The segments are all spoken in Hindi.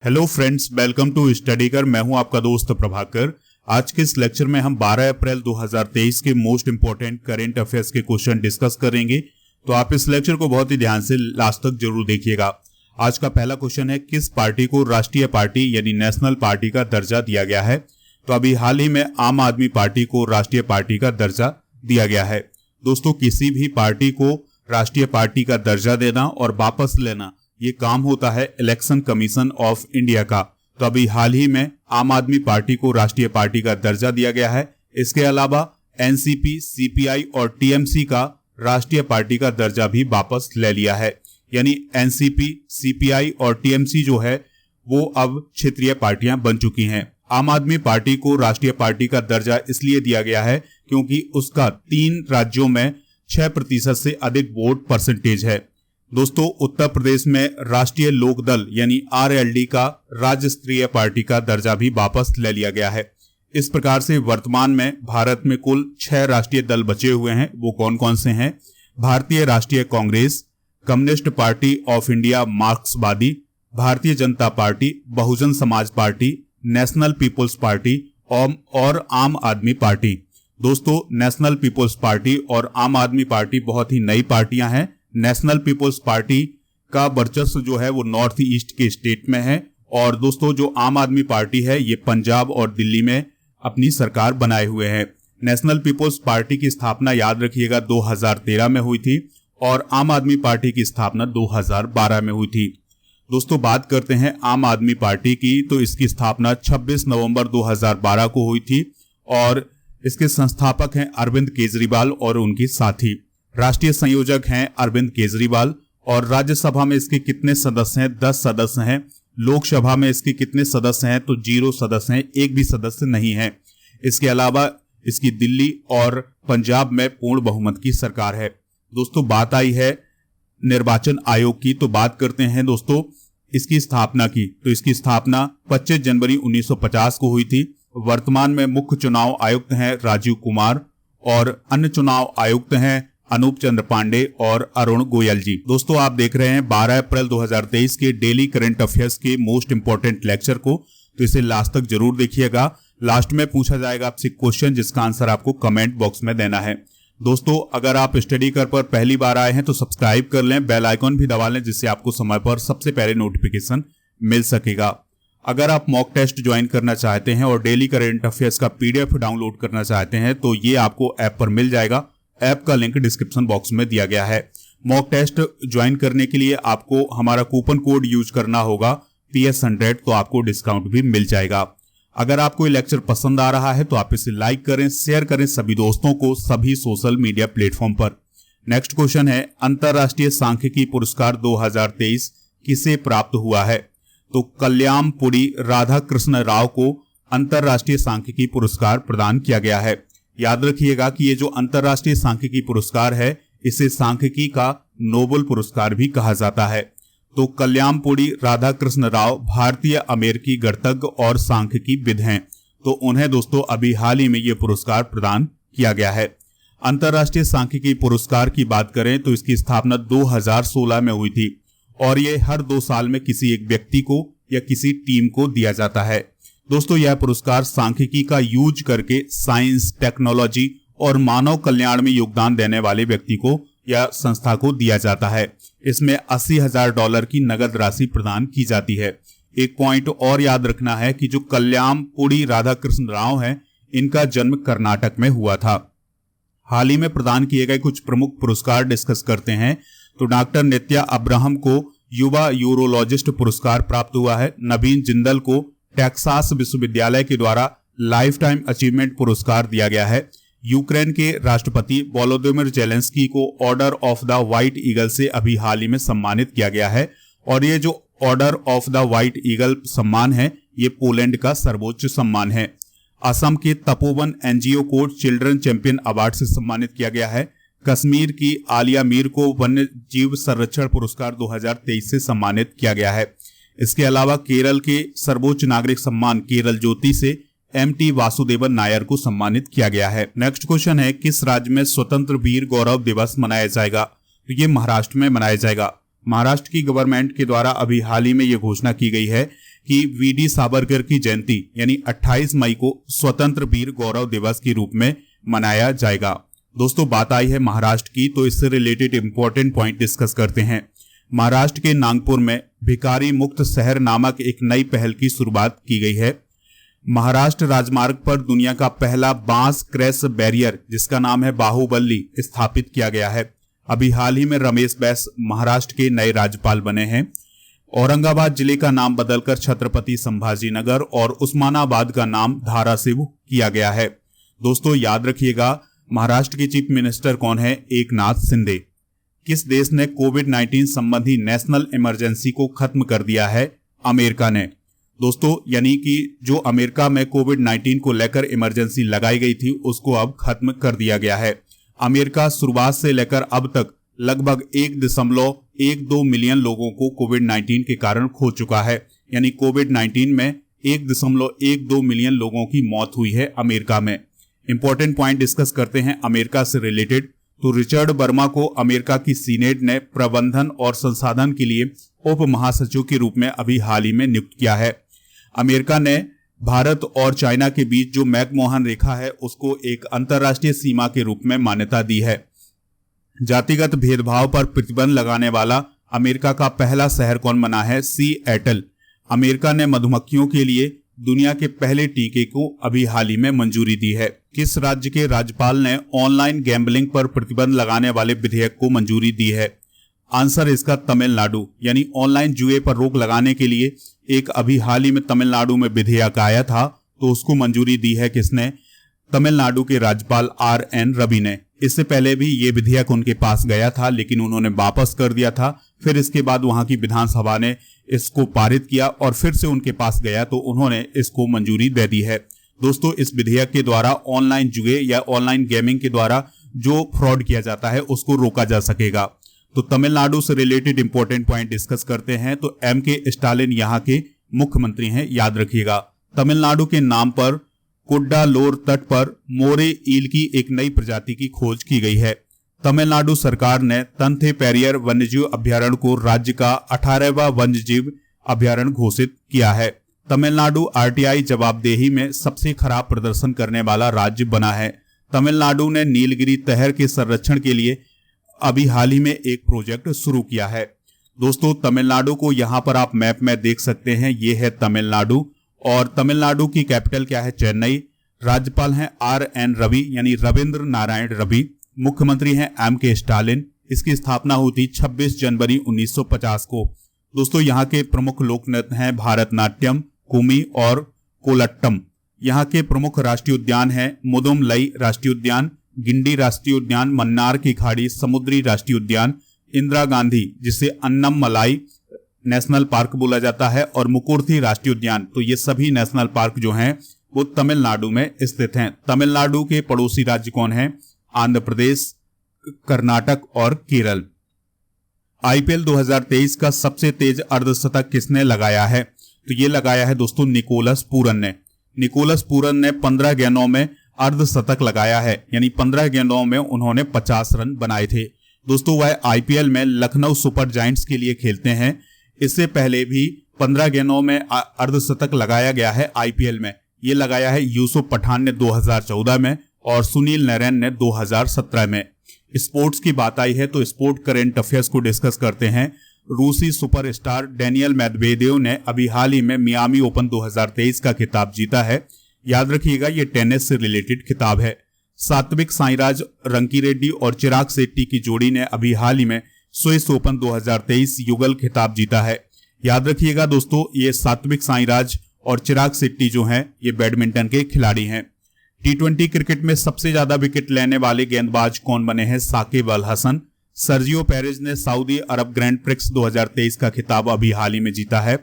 Hello friends, welcome to study कर। मैं हूं आपका दोस्त प्रभाकर। आज के इस लेक्चर में हम 12 अप्रैल 2023 के मोस्ट इंपोर्टेंट करंट अफेयर्स के क्वेश्चन डिस्कस करेंगे। तो आप इस लेक्चर को बहुत ही ध्यान से लास्ट तक जरूर देखिएगा। आज का पहला क्वेश्चन है, किस पार्टी को राष्ट्रीय पार्टी यानी नेशनल पार्टी का दर्जा दिया गया है? तो अभी हाल ही में आम आदमी पार्टी को राष्ट्रीय पार्टी का दर्जा दिया गया है। दोस्तों, किसी भी पार्टी को राष्ट्रीय पार्टी का दर्जा देना और वापस लेना, ये काम होता है इलेक्शन कमीशन ऑफ इंडिया का। तो अभी हाल ही में आम आदमी पार्टी को राष्ट्रीय पार्टी का दर्जा दिया गया है। इसके अलावा एनसीपी, सीपीआई और टीएमसी का राष्ट्रीय पार्टी का दर्जा भी वापस ले लिया है। यानी एनसीपी, सीपीआई और टीएमसी जो है वो अब क्षेत्रीय पार्टियां बन चुकी हैं। आम आदमी पार्टी को राष्ट्रीय पार्टी का दर्जा इसलिए दिया गया है क्योंकि उसका 3 राज्यों में 6% से अधिक वोट परसेंटेज है। दोस्तों, उत्तर प्रदेश में राष्ट्रीय लोक दल यानी आरएलडी का राज्य स्तरीय पार्टी का दर्जा भी वापस ले लिया गया है। इस प्रकार से वर्तमान में भारत में कुल 6 राष्ट्रीय दल बचे हुए हैं। वो कौन कौन से हैं? भारतीय राष्ट्रीय Congress, communist party of India मार्क्सवादी, Bharatiya Janata party, Bahujan Samaj party, national people's party और आम आदमी पार्टी। दोस्तों, नेशनल पीपुल्स पार्टी और आम आदमी पार्टी बहुत ही नई पार्टियां हैं। नेशनल पीपुल्स पार्टी का वर्चस्व जो है वो नॉर्थ ईस्ट के स्टेट में है। और दोस्तों, जो आम आदमी पार्टी है ये पंजाब और दिल्ली में अपनी सरकार बनाए हुए हैं। नेशनल पीपुल्स पार्टी की स्थापना याद रखिएगा 2013 में हुई थी और आम आदमी पार्टी की स्थापना 2012 में हुई थी। दोस्तों, बात करते हैं आम आदमी पार्टी की, तो इसकी स्थापना 26 नवंबर 2012 को हुई थी और इसके संस्थापक हैं अरविंद केजरीवाल और उनकी साथी। राष्ट्रीय संयोजक हैं अरविंद केजरीवाल। और राज्यसभा में इसके कितने सदस्य हैं? 10 सदस्य हैं। लोकसभा में इसके कितने सदस्य हैं? तो 0 सदस्य हैं, एक भी सदस्य नहीं है। इसके अलावा इसकी दिल्ली और पंजाब में पूर्ण बहुमत की सरकार है। दोस्तों, बात आई है निर्वाचन आयोग की, तो बात करते हैं दोस्तों इसकी स्थापना की। तो इसकी स्थापना 25 जनवरी 1950 को हुई थी। वर्तमान में मुख्य चुनाव आयुक्त हैं राजीव कुमार और अन्य चुनाव आयुक्त हैं अनूप चंद्र पांडे और अरुण गोयल जी। दोस्तों, आप देख रहे हैं 12 अप्रैल 2023 के डेली करंट अफेयर्स के मोस्ट इंपोर्टेंट लेक्चर को, तो इसे लास्ट तक जरूर देखिएगा। लास्ट में पूछा जाएगा आपसे क्वेश्चन जिसका आंसर आपको कमेंट बॉक्स में देना है। दोस्तों, अगर आप स्टडी कर पर पहली बार आए हैं तो सब्सक्राइब कर लें, बेल आइकॉन भी दबा लें जिससे आपको समय पर सबसे पहले नोटिफिकेशन मिल सकेगा। अगर आप मॉक टेस्ट ज्वाइन करना चाहते हैं और डेली करंट अफेयर्स का पीडीएफ डाउनलोड करना चाहते हैं तो ये आपको ऐप पर मिल जाएगा। ऐप का लिंक डिस्क्रिप्शन बॉक्स में दिया गया है। मॉक टेस्ट ज्वाइन करने के लिए आपको हमारा कूपन कोड यूज करना होगा PS100, तो आपको डिस्काउंट भी मिल जाएगा। अगर आपको ये लेक्चर पसंद आ रहा है तो आप इसे लाइक करें, शेयर करें सभी दोस्तों को सभी सोशल मीडिया प्लेटफॉर्म पर। नेक्स्ट क्वेश्चन है, अंतरराष्ट्रीय सांख्यिकी पुरस्कार 2023 किसे प्राप्त हुआ है? तो कल्याणपुरी राधाकृष्ण राव को अंतरराष्ट्रीय सांख्यिकी पुरस्कार प्रदान किया गया है। याद रखिएगा कि ये जो अंतरराष्ट्रीय सांख्यिकी पुरस्कार है इसे सांख्यिकी का नोबेल पुरस्कार भी कहा जाता है। तो कल्याणपुरी राधाकृष्ण राव भारतीय अमेरिकी गणितज्ञ और सांख्यिकीविद हैं। तो उन्हें दोस्तों अभी हाल ही में ये पुरस्कार प्रदान किया गया है। अंतरराष्ट्रीय सांख्यिकी पुरस्कार की बात करें तो इसकी स्थापना 2016 में हुई थी और ये हर 2 साल में किसी एक व्यक्ति को या किसी टीम को दिया जाता है। दोस्तों, यह पुरस्कार सांख्यिकी का यूज करके साइंस, टेक्नोलॉजी और मानव कल्याण में योगदान देने वाले व्यक्ति को या संस्था को दिया जाता है। इसमें $80,000 की नगद राशि प्रदान की जाती है। एक पॉइंट और याद रखना है कि जो कल्याणपुरी राधाकृष्ण राव हैं इनका जन्म कर्नाटक में हुआ था। हाल ही में प्रदान किए गए कुछ प्रमुख पुरस्कार डिस्कस करते हैं। तो डॉक्टर नित्या अब्राहम को युवा यूरोलॉजिस्ट पुरस्कार प्राप्त हुआ है। नवीन जिंदल को टेक्सास विश्वविद्यालय के द्वारा लाइफ टाइम अचीवमेंट पुरस्कार दिया गया है। यूक्रेन के राष्ट्रपति वोलोदिमिर जेलेंस्की को order of the white eagle से अभी हाल ही में सम्मानित किया गया है। और ये जो order of the white eagle सम्मान है ये पोलैंड का सर्वोच्च सम्मान है। असम के तपोवन एनजीओ को चिल्ड्रन चैंपियन अवार्ड से सम्मानित किया गया है। कश्मीर की आलिया मीर को वन्य जीव संरक्षण पुरस्कार 2023 से सम्मानित किया गया है। इसके अलावा केरल के सर्वोच्च नागरिक सम्मान केरल ज्योति से MT वासुदेवन नायर को सम्मानित किया गया है। नेक्स्ट क्वेश्चन है, किस राज्य में स्वतंत्र वीर गौरव दिवस मनाया जाएगा? तो ये महाराष्ट्र में मनाया जाएगा। महाराष्ट्र की गवर्नमेंट के द्वारा अभी हाल ही में ये घोषणा की गई है कि वीडी सावरकर की जयंती यानी 28 मई को स्वतंत्र वीर गौरव दिवस के रूप में मनाया जाएगा। दोस्तों बात आई है महाराष्ट्र की, तो इससे रिलेटेड इंपॉर्टेंट पॉइंट डिस्कस करते हैं। महाराष्ट्र के नागपुर में भिखारी मुक्त शहर नामक एक नई पहल की शुरुआत की गई है। महाराष्ट्र राजमार्ग पर दुनिया का पहला बांस क्रैश बैरियर जिसका नाम है बाहुबली स्थापित किया गया है। अभी हाल ही में रमेश बैस महाराष्ट्र के नए राज्यपाल बने हैं। औरंगाबाद जिले का नाम बदलकर छत्रपति संभाजीनगर और उस्मानाबाद का नाम धाराशिव किया गया है। दोस्तों याद रखिएगा, महाराष्ट्र के चीफ मिनिस्टर कौन है? एकनाथ शिंदे। किस देश ने कोविड-19 संबंधी नेशनल इमरजेंसी को खत्म कर दिया है? अमेरिका ने। दोस्तों यानी कि जो अमेरिका में कोविड-19 को लेकर इमरजेंसी लगाई गई थी उसको अब खत्म कर दिया गया है। अमेरिका शुरुआत से लेकर अब तक लगभग 1.12 मिलियन लोगों को कोविड-19 के कारण खो चुका है। यानी कोविड-19 में 1.12 मिलियन लोगों की मौत हुई है अमेरिका में। इंपॉर्टेंट पॉइंट डिस्कस करते हैं अमेरिका से रिलेटेड। तो रिचर्ड वर्मा को अमेरिका की सीनेट ने प्रबंधन और संसाधन के लिए उप महासचिव के रूप में अभी हाल ही में नियुक्त किया है। अमेरिका ने भारत और चाइना के बीच जो मैकमोहन रेखा है उसको एक अंतर्राष्ट्रीय सीमा के रूप में मान्यता दी है। जातिगत भेदभाव पर प्रतिबंध लगाने वाला अमेरिका का पहला शहर कौन बना है? सिएटल। अमेरिका ने मधुमक्खियों के लिए दुनिया के पहले टीके को अभी हाल ही में मंजूरी दी है। किस राज्य के राज्यपाल ने ऑनलाइन गैम्बलिंग पर प्रतिबंध लगाने वाले विधेयक को मंजूरी दी है? आंसर इसका तमिलनाडु। यानी ऑनलाइन जुए पर रोक लगाने के लिए एक अभी हाल ही में तमिलनाडु में विधेयक आया था, तो उसको मंजूरी दी है किसने? तमिलनाडु के राज्यपाल RN रवि ने। इससे पहले भी ये विधेयक उनके पास गया था लेकिन उन्होंने वापस कर दिया था। फिर इसके बाद वहां की विधानसभा ने इसको पारित किया और फिर से उनके पास गया तो उन्होंने इसको मंजूरी दे दी है। दोस्तों इस विधेयक के द्वारा ऑनलाइन जुए या ऑनलाइन गेमिंग के द्वारा जो फ्रॉड किया जाता है उसको रोका जा सकेगा। तो तमिलनाडु से रिलेटेड इंपॉर्टेंट पॉइंट डिस्कस करते हैं। तो MK स्टालिन यहाँ के मुख्यमंत्री हैं, याद रखिएगा। तमिलनाडु के नाम पर कुड्डालोर तट पर मोरे ईल की एक नई प्रजाति की खोज की गई है। तमिलनाडु सरकार ने तंथे पेरियर वन्यजीव अभ्यारण्य को राज्य का 18वां वन्यजीव अभ्यारण्य घोषित किया है। तमिलनाडु RTI जवाबदेही में सबसे खराब प्रदर्शन करने वाला राज्य बना है। तमिलनाडु ने नीलगिरी तहर के संरक्षण के लिए अभी हाल ही में एक प्रोजेक्ट शुरू किया है। दोस्तों तमिलनाडु को यहाँ पर आप मैप में देख सकते हैं, ये है तमिलनाडु और तमिलनाडु की कैपिटल क्या है? चेन्नई। राज्यपाल हैं RN रवि यानी रविंद्र नारायण रवि। मुख्यमंत्री हैं MK स्टालिन। इसकी स्थापना हुई थी 26 जनवरी 1950 को। दोस्तों यहाँ के प्रमुख लोक नृत्य हैं भारतनाट्यम, कुमी और कोलट्टम। यहाँ के प्रमुख राष्ट्रीय उद्यान हैं मुदुमलई राष्ट्रीय उद्यान, गिंडी राष्ट्रीय उद्यान, मन्नार की खाड़ी समुद्री राष्ट्रीय उद्यान, इंदिरा गांधी जिसे अन्नमलाई नेशनल पार्क बोला जाता है और मुकुर्थी राष्ट्रीय उद्यान। तो ये सभी नेशनल पार्क जो हैं वो तमिलनाडु में स्थित हैं। तमिलनाडु के पड़ोसी राज्य कौन हैं? आंध्र प्रदेश, कर्नाटक और केरल। IPL 2023 का सबसे तेज अर्धशतक किसने लगाया है? तो ये लगाया है दोस्तों निकोलस पूरन ने। निकोलस पूरन ने 15 गेंदों में अर्धशतक लगाया है, यानी 15 गेंदों में उन्होंने 50 रन बनाए थे। दोस्तों वह IPL में लखनऊ सुपर जायंट्स के लिए खेलते हैं। इससे पहले भी 15 गेंदों में अर्धशतक लगाया गया है IPL में। ये लगाया है यूसुफ पठान ने 2014 में और सुनील नरैन ने 2017 में। स्पोर्ट्स की बात आई है तो स्पोर्ट करंट अफेयर्स को डिस्कस करते हैं। रूसी सुपरस्टार डेनियल मेदवेदेव ने अभी हाल ही में मियामी ओपन 2023 का खिताब जीता है। याद रखिएगा ये टेनिस से रिलेटेड खिताब है। सात्विक साईराज रंकीरेड्डी और चिराग शेट्टी की जोड़ी ने अभी हाल ही में स्विस ओपन 2023 युगल खिताब जीता है। याद रखिएगा दोस्तों ये सात्विक साईराज और चिराग शेट्टी जो हैं ये बैडमिंटन के खिलाड़ी हैं। T20 क्रिकेट में सबसे ज्यादा विकेट लेने वाले गेंदबाज कौन बने हैं? साकिब अल हसन। सर्जियो पेरेज ने सऊदी अरब ग्रैंड प्रिक्स 2023 का खिताब अभी हाल ही में जीता है।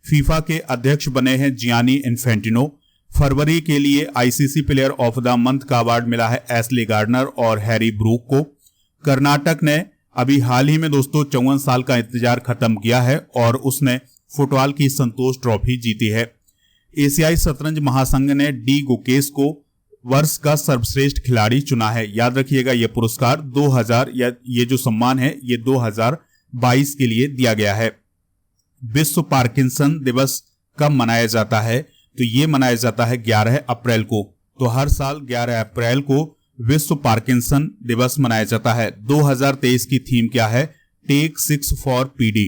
फीफा के अध्यक्ष बने हैं जियानी इन्फेंटिनो। फरवरी के लिए ICC player of the month का अवार्ड मिला है एशली गार्डनर और हैरी ब्रूक को। कर्नाटक ने अभी हाल ही में दोस्तों 54 साल का इंतजार खत्म किया है और उसने फुटबॉल की संतोष ट्रॉफी जीती है। एशियाई शतरंज महासंघ ने डी गुकेश को वर्ष का सर्वश्रेष्ठ खिलाड़ी चुना है। याद रखिएगा यह पुरस्कार 2000 या ये जो सम्मान है ये 2022 के लिए दिया गया है। विश्व पार्किंसन दिवस कब मनाया जाता है? तो ये मनाया जाता है 11 अप्रैल को। तो हर साल 11 अप्रैल को विश्व पार्किंसन दिवस मनाया जाता है। 2023 की थीम क्या है? Take 6 for PD.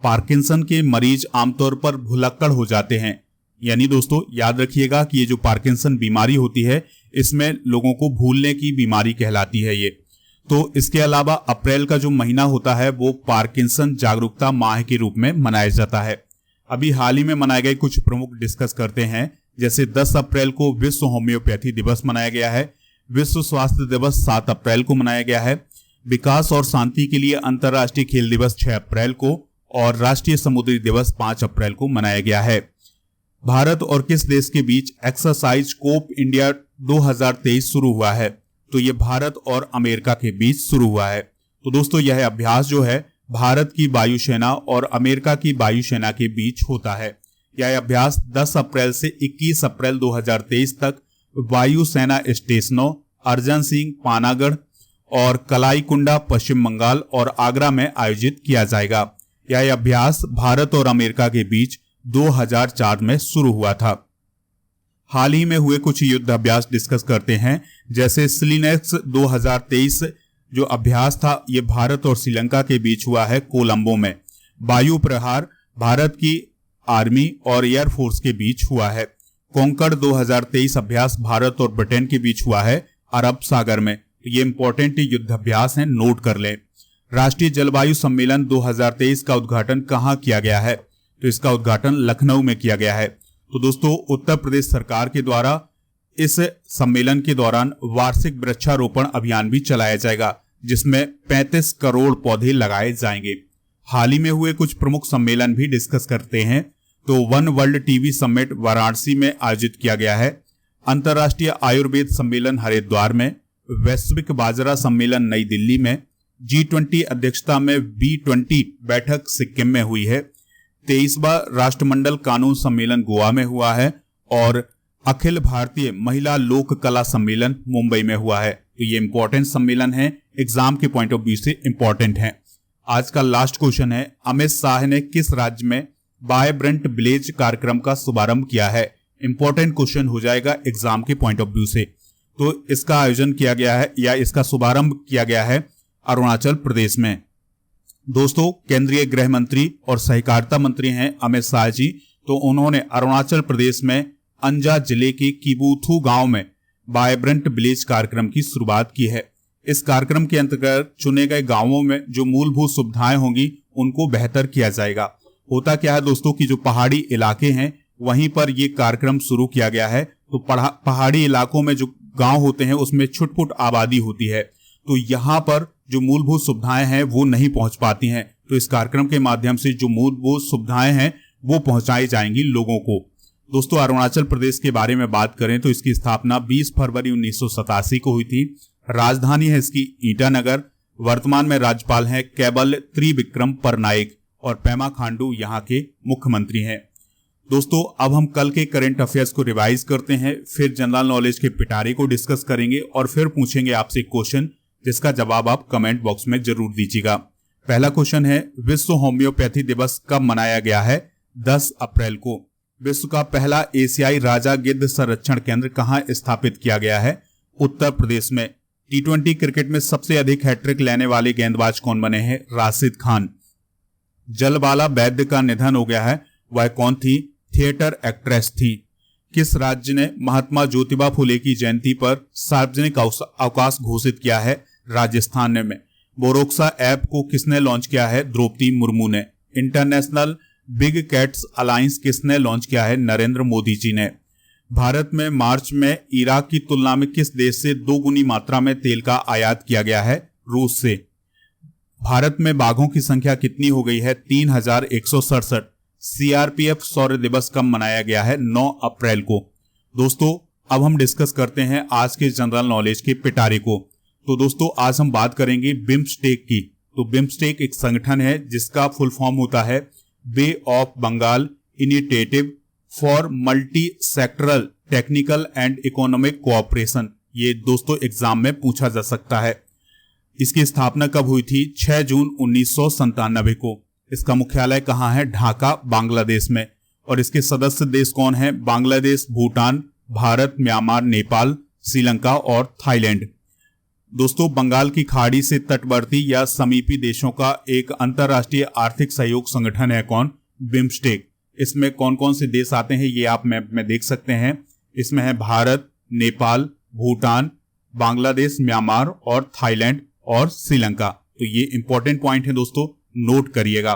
पार्किंसन के मरीज आमतौर पर भुलक्कड़ हो जाते हैं, यानी दोस्तों याद रखिएगा कि ये जो पार्किंसन बीमारी होती है इसमें लोगों को भूलने की बीमारी कहलाती है ये। तो इसके अलावा अप्रैल का जो महीना होता है वो पार्किंसन जागरूकता माह के रूप में मनाया जाता है। अभी हाल ही में मनाए गए कुछ प्रमुख डिस्कस करते हैं। जैसे 10 अप्रैल को विश्व होम्योपैथी दिवस मनाया गया है। विश्व स्वास्थ्य दिवस 7 अप्रैल को मनाया गया है। विकास और शांति के लिए अंतर्राष्ट्रीय खेल दिवस 6 अप्रैल को और राष्ट्रीय समुद्री दिवस 5 अप्रैल को मनाया गया है। भारत और किस देश के बीच एक्सरसाइज कोप इंडिया 2023 शुरू हुआ है? तो ये भारत और अमेरिका के बीच शुरू हुआ है। तो दोस्तों यह अभ्यास जो है भारत की वायुसेना और अमेरिका की वायुसेना के बीच होता है। यह अभ्यास 10 अप्रैल से 21 अप्रैल 2023 तक वायुसेना स्टेशनों अर्जन सिंह पानागढ़ और कलाईकुंडा पश्चिम बंगाल और आगरा में आयोजित किया जाएगा। यह अभ्यास भारत और अमेरिका के बीच 2004 में शुरू हुआ था। हाल ही में हुए कुछ युद्ध अभ्यास डिस्कस करते हैं। जैसे सिलिनेक्स 2023 जो अभ्यास था ये भारत और श्रीलंका के बीच हुआ है कोलंबो में। वायु प्रहार भारत की आर्मी और एयरफोर्स के बीच हुआ है। कॉन्कर्ड 2023 अभ्यास भारत और ब्रिटेन के बीच हुआ है अरब सागर में। ये इंपॉर्टेंट युद्ध अभ्यास है, नोट कर लें। राष्ट्रीय जलवायु सम्मेलन 2023 का उद्घाटन कहाँ किया गया है? तो इसका उद्घाटन लखनऊ में किया गया है। तो दोस्तों उत्तर प्रदेश सरकार के द्वारा इस सम्मेलन के दौरान वार्षिक वृक्षारोपण अभियान भी चलाया जाएगा जिसमें 35 करोड़ पौधे लगाए जाएंगे। हाल ही में हुए कुछ प्रमुख सम्मेलन भी डिस्कस करते हैं। तो one world TV summit Varanasi में आयोजित किया गया है। अंतर्राष्ट्रीय आयुर्वेद सम्मेलन हरिद्वार में। वैश्विक बाजरा सम्मेलन नई दिल्ली में। G20 अध्यक्षता में B20 बैठक सिक्किम में हुई है। 23वां राष्ट्रमंडल कानून सम्मेलन गोवा में हुआ है और अखिल भारतीय महिला लोक कला सम्मेलन मुंबई में हुआ है। तो ये इंपॉर्टेंट सम्मेलन है, एग्जाम के पॉइंट ऑफ व्यू से इंपॉर्टेंट है। आज का लास्ट क्वेश्चन है, अमित शाह ने किस राज्य में वाइब्रेंट विलेज कार्यक्रम का शुभारंभ किया है? इंपॉर्टेंट क्वेश्चन हो जाएगा एग्जाम के पॉइंट ऑफ व्यू से। तो इसका आयोजन किया गया है या इसका शुभारंभ किया गया है अरुणाचल प्रदेश में। दोस्तों केंद्रीय गृह मंत्री और सहकारिता मंत्री हैं अमित शाह जी। तो उन्होंने अरुणाचल प्रदेश में अंजा जिले के किबुथु गांव में वाइब्रेंट विलेज कार्यक्रम की शुरुआत की है। इस कार्यक्रम के अंतर्गत चुने गए गांवों में जो मूलभूत सुविधाएं होंगी उनको बेहतर किया जाएगा। होता क्या है दोस्तों कि जो पहाड़ी इलाके हैं वहीं पर ये कार्यक्रम शुरू किया गया है। तो पहाड़ी इलाकों में जो गांव होते हैं उसमें छुटपुट आबादी होती है, तो यहाँ पर जो मूलभूत सुविधाएं हैं वो नहीं पहुंच पाती हैं। तो इस कार्यक्रम के माध्यम से जो मूलभूत सुविधाएं हैं वो पहुंचाई जाएंगी लोगों को। दोस्तों अरुणाचल प्रदेश के बारे में बात करें तो इसकी स्थापना 20 फरवरी 1987 को हुई थी। राजधानी है इसकी ईटानगर। वर्तमान में राज्यपाल हैं केवल त्रिविक्रम परनाइक और पेमा खांडू यहाँ के मुख्यमंत्री हैं। दोस्तों अब हम कल के करंट अफेयर्स को रिवाइज करते हैं, फिर जनरल नॉलेज के पिटारे को डिस्कस करेंगे और फिर पूछेंगे आपसे क्वेश्चन जिसका जवाब आप कमेंट बॉक्स में जरूर दीजिएगा। पहला क्वेश्चन है, विश्व होम्योपैथी दिवस कब मनाया गया है? 10 अप्रैल को। विश्व का पहला एशियाई राजा गिद्ध संरक्षण केंद्र कहां स्थापित किया गया है? उत्तर प्रदेश में। T20 क्रिकेट में सबसे अधिक हैट्रिक लेने वाले गेंदबाज कौन बने हैं? राशिद खान। जलबाला वैद्य का निधन हो गया है, वह कौन थी? थिएटर एक्ट्रेस थी। किस राज्य ने महात्मा ज्योतिबा फुले की जयंती पर सार्वजनिक अवकाश घोषित किया है? राजस्थान में। बोरोक्सा ऐप को किसने लॉन्च किया है? द्रौपदी मुर्मू ने। इंटरनेशनल बिग कैट्स अलायंस किसने लॉन्च किया है? नरेंद्र मोदी जी ने। भारत में मार्च में इराक की तुलना में किस देश से 2 गुनी मात्रा में तेल का आयात किया गया है? रूस से। भारत में बाघों की संख्या कितनी हो गई है? 3167। सीआरपीएफ शौर्य दिवस कब मनाया गया है? 9 अप्रैल को। दोस्तों अब हम डिस्कस करते हैं आज के जनरल नॉलेज के पिटारे को। तो दोस्तों आज हम बात करेंगे बिम्स्टेक की। तो बिम्स्टेक एक संगठन है जिसका फुल फॉर्म होता है Bay of Bengal initiative for multi sectoral technical and economic cooperation. ये दोस्तों एग्जाम में पूछा जा सकता है। इसकी स्थापना कब हुई थी? 6 जून 1997 को। इसका मुख्यालय कहाँ है? ढाका बांग्लादेश में। और इसके सदस्य देश कौन है? बांग्लादेश, भूटान, भारत, म्यांमार, नेपाल, श्रीलंका और थाईलैंड। दोस्तों, बंगाल की खाड़ी से तटवर्ती या समीपी देशों का एक अंतरराष्ट्रीय आर्थिक सहयोग संगठन है कौन? बिम्स्टेक। इसमें कौन कौन से देश आते हैं ये आप मैप में देख सकते हैं। इसमें है भारत, नेपाल, भूटान, बांग्लादेश, म्यांमार और थाईलैंड और श्रीलंका। तो ये इंपॉर्टेंट पॉइंट है दोस्तों, नोट करिएगा।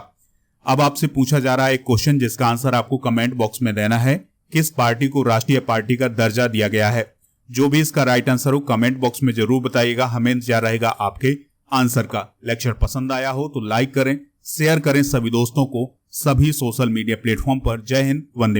अब आपसे पूछा जा रहा है एक क्वेश्चन जिसका आंसर आपको कमेंट बॉक्स में देना है। किस पार्टी को राष्ट्रीय पार्टी का दर्जा दिया गया है? जो भी इसका राइट आंसर हो कमेंट बॉक्स में जरूर बताइएगा। हमें इंतजार रहेगा आपके आंसर का। लेक्चर पसंद आया हो तो लाइक करें, शेयर करें सभी दोस्तों को, सभी सोशल मीडिया प्लेटफॉर्म पर। जय हिंद, वंदे मातरम।